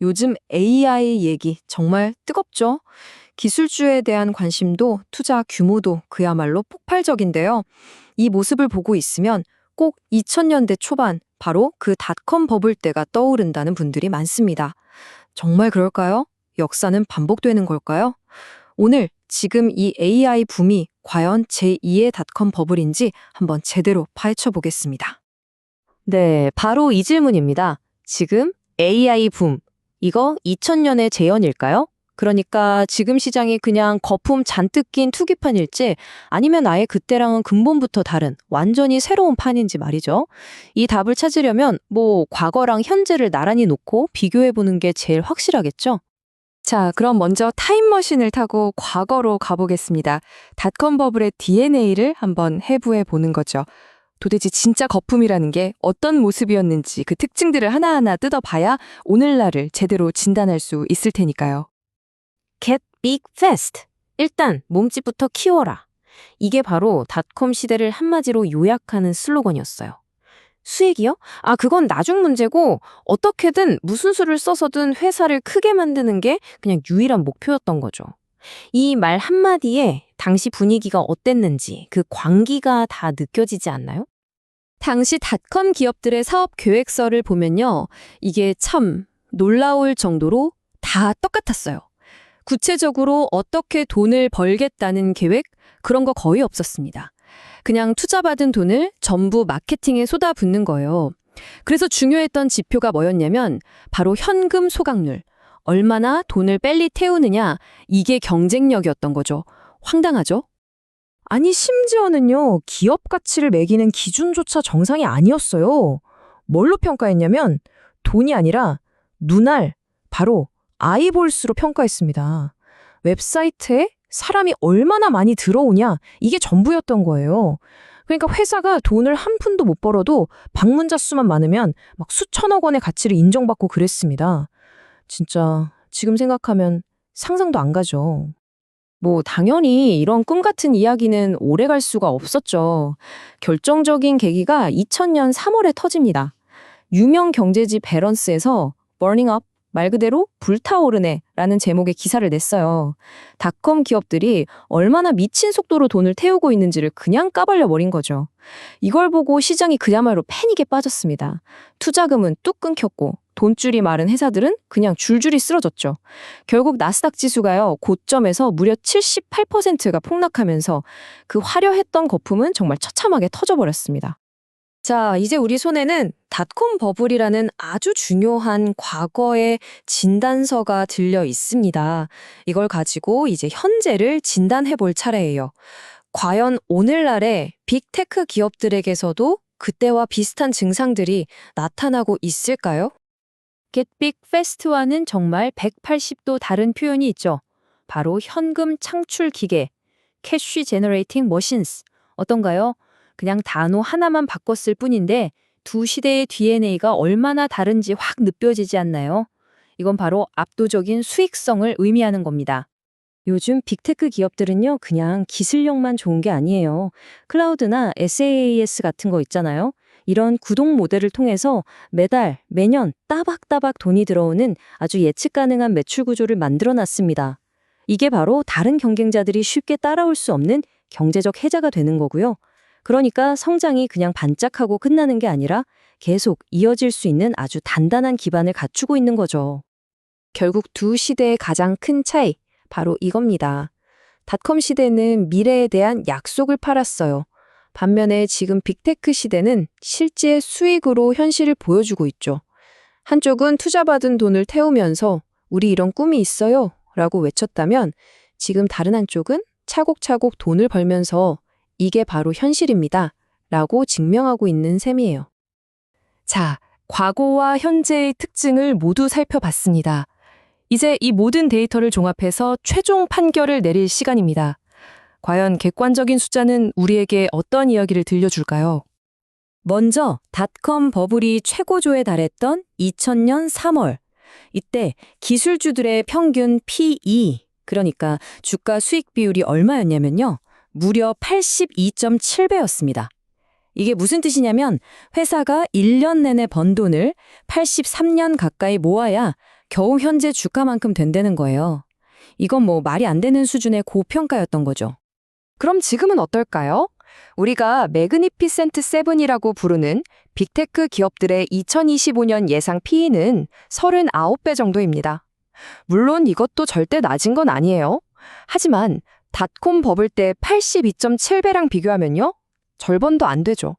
요즘 AI 얘기 정말 뜨겁죠? 기술주에 대한 관심도 투자 규모도 그야말로 폭발적인데요. 이 모습을 보고 있으면 꼭 2000년대 초반, 바로 그 닷컴 버블 때가 떠오른다는 분들이 많습니다. 정말 그럴까요? 역사는 반복되는 걸까요? 오늘 지금 이 AI 붐이 과연 제2의 닷컴 버블인지 한번 제대로 파헤쳐 보겠습니다. 네, 바로 이 질문입니다. 지금 AI 붐, 이거 2000년의 재현일까요? 그러니까 지금 시장이 그냥 거품 잔뜩 낀 투기판일지 아니면 아예 그때랑은 근본부터 다른 완전히 새로운 판인지 말이죠. 이 답을 찾으려면 과거랑 현재를 나란히 놓고 비교해보는 게 제일 확실하겠죠? 자, 그럼 먼저 타임머신을 타고 과거로 가보겠습니다. 닷컴 버블의 DNA를 한번 해부해 보는 거죠. 도대체 진짜 거품이라는 게 어떤 모습이었는지 그 특징들을 하나하나 뜯어봐야 오늘날을 제대로 진단할 수 있을 테니까요. Get big fast. 일단 몸집부터 키워라. 이게 바로 닷컴 시대를 한마디로 요약하는 슬로건이었어요. 수익이요? 그건 나중 문제고 어떻게든 무슨 수를 써서든 회사를 크게 만드는 게 그냥 유일한 목표였던 거죠. 이 말 한마디에 당시 분위기가 어땠는지 그 광기가 다 느껴지지 않나요? 당시 닷컴 기업들의 사업 계획서를 보면요. 이게 참 놀라울 정도로 다 똑같았어요. 구체적으로 어떻게 돈을 벌겠다는 계획, 그런 거 거의 없었습니다. 그냥 투자받은 돈을 전부 마케팅에 쏟아붓는 거예요. 그래서 중요했던 지표가 뭐였냐면 바로 현금 소각률, 얼마나 돈을 빨리 태우느냐, 이게 경쟁력이었던 거죠. 황당하죠? 아니, 심지어는요, 기업 가치를 매기는 기준조차 정상이 아니었어요. 뭘로 평가했냐면, 돈이 아니라 눈알, 바로 아이볼수로 평가했습니다. 웹사이트에 사람이 얼마나 많이 들어오냐, 이게 전부였던 거예요. 그러니까 회사가 돈을 한 푼도 못 벌어도 방문자 수만 많으면 막 수천억 원의 가치를 인정받고 그랬습니다. 진짜 지금 생각하면 상상도 안 가죠. 당연히 이런 꿈 같은 이야기는 오래 갈 수가 없었죠. 결정적인 계기가 2000년 3월에 터집니다. 유명 경제지 밸런스에서 Burning Up, 말 그대로 불타오르네 라는 제목의 기사를 냈어요. 닷컴 기업들이 얼마나 미친 속도로 돈을 태우고 있는지를 그냥 까발려 버린 거죠. 이걸 보고 시장이 그야말로 패닉에 빠졌습니다. 투자금은 뚝 끊겼고 돈줄이 마른 회사들은 그냥 줄줄이 쓰러졌죠. 결국 나스닥 지수가요, 고점에서 무려 78%가 폭락하면서 그 화려했던 거품은 정말 처참하게 터져버렸습니다. 자, 이제 우리 손에는 닷컴 버블이라는 아주 중요한 과거의 진단서가 들려 있습니다. 이걸 가지고 이제 현재를 진단해 볼 차례예요. 과연 오늘날의 빅테크 기업들에게서도 그때와 비슷한 증상들이 나타나고 있을까요? Get Big Fast와는 정말 180도 다른 표현이 있죠. 바로 현금 창출 기계, Cash Generating Machines. 어떤가요? 그냥 단어 하나만 바꿨을 뿐인데 두 시대의 DNA가 얼마나 다른지 확 느껴지지 않나요? 이건 바로 압도적인 수익성을 의미하는 겁니다. 요즘 빅테크 기업들은요, 그냥 기술력만 좋은 게 아니에요. 클라우드나 SaaS 같은 거 있잖아요. 이런 구독 모델을 통해서 매달, 매년 따박따박 돈이 들어오는 아주 예측 가능한 매출 구조를 만들어 놨습니다. 이게 바로 다른 경쟁자들이 쉽게 따라올 수 없는 경제적 해자가 되는 거고요. 그러니까 성장이 그냥 반짝하고 끝나는 게 아니라 계속 이어질 수 있는 아주 단단한 기반을 갖추고 있는 거죠. 결국 두 시대의 가장 큰 차이, 바로 이겁니다. 닷컴 시대는 미래에 대한 약속을 팔았어요. 반면에 지금 빅테크 시대는 실제 수익으로 현실을 보여주고 있죠. 한쪽은 투자받은 돈을 태우면서 우리 이런 꿈이 있어요 라고 외쳤다면 지금 다른 한쪽은 차곡차곡 돈을 벌면서 이게 바로 현실입니다 라고 증명하고 있는 셈이에요. 자, 과거와 현재의 특징을 모두 살펴봤습니다. 이제 이 모든 데이터를 종합해서 최종 판결을 내릴 시간입니다. 과연 객관적인 숫자는 우리에게 어떤 이야기를 들려줄까요? 먼저 닷컴 버블이 최고조에 달했던 2000년 3월. 이때 기술주들의 평균 PE, 그러니까 주가 수익 비율이 얼마였냐면요. 무려 82.7배였습니다. 이게 무슨 뜻이냐면 회사가 1년 내내 번 돈을 83년 가까이 모아야 겨우 현재 주가만큼 된다는 거예요. 이건 뭐 말이 안 되는 수준의 고평가였던 거죠. 그럼 지금은 어떨까요? 우리가 매그니피센트 세븐이라고 부르는 빅테크 기업들의 2025년 예상 PE는 39배 정도입니다. 물론 이것도 절대 낮은 건 아니에요. 하지만 닷콤 버블 때 82.7배랑 비교하면요? 절반도 안 되죠.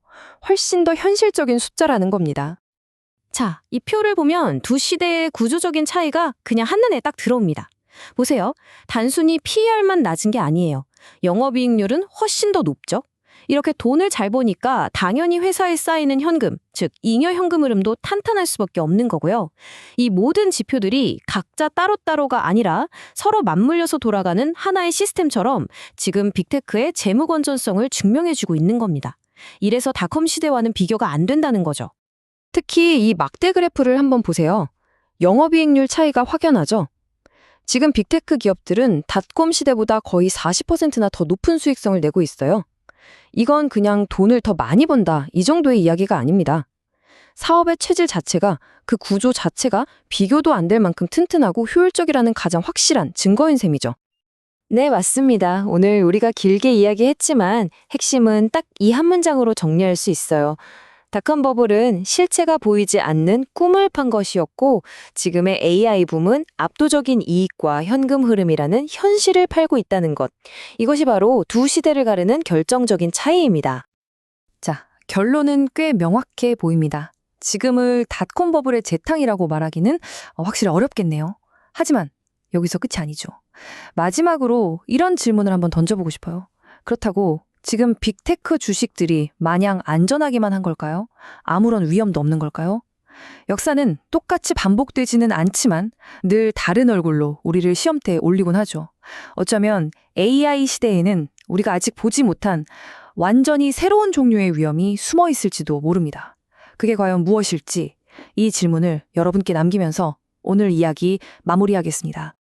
훨씬 더 현실적인 숫자라는 겁니다. 자, 이 표를 보면 두 시대의 구조적인 차이가 그냥 한눈에 딱 들어옵니다. 보세요. 단순히 PER만 낮은 게 아니에요. 영업이익률은 훨씬 더 높죠. 이렇게 돈을 잘 보니까 당연히 회사에 쌓이는 현금, 즉 잉여 현금 흐름도 탄탄할 수밖에 없는 거고요. 이 모든 지표들이 각자 따로따로가 아니라 서로 맞물려서 돌아가는 하나의 시스템처럼 지금 빅테크의 재무 건전성을 증명해주고 있는 겁니다. 이래서 닷컴 시대와는 비교가 안 된다는 거죠. 특히 이 막대 그래프를 한번 보세요. 영업이익률 차이가 확연하죠? 지금 빅테크 기업들은 닷콤 시대보다 거의 40%나 더 높은 수익성을 내고 있어요. 이건 그냥 돈을 더 많이 번다 이 정도의 이야기가 아닙니다. 사업의 체질 자체가 그 구조 자체가 비교도 안 될 만큼 튼튼하고 효율적이라는 가장 확실한 증거인 셈이죠. 네, 맞습니다. 오늘 우리가 길게 이야기했지만 핵심은 딱 이 한 문장으로 정리할 수 있어요. 닷컴 버블은 실체가 보이지 않는 꿈을 판 것이었고 지금의 AI 붐은 압도적인 이익과 현금 흐름이라는 현실을 팔고 있다는 것. 이것이 바로 두 시대를 가르는 결정적인 차이입니다. 자, 결론은 꽤 명확해 보입니다. 지금을 닷콤 버블의 재탕이라고 말하기는 확실히 어렵겠네요. 하지만 여기서 끝이 아니죠. 마지막으로 이런 질문을 한번 던져보고 싶어요. 그렇다고 지금 빅테크 주식들이 마냥 안전하기만 한 걸까요? 아무런 위험도 없는 걸까요? 역사는 똑같이 반복되지는 않지만 늘 다른 얼굴로 우리를 시험대에 올리곤 하죠. 어쩌면 AI 시대에는 우리가 아직 보지 못한 완전히 새로운 종류의 위험이 숨어 있을지도 모릅니다. 그게 과연 무엇일지 이 질문을 여러분께 남기면서 오늘 이야기 마무리하겠습니다.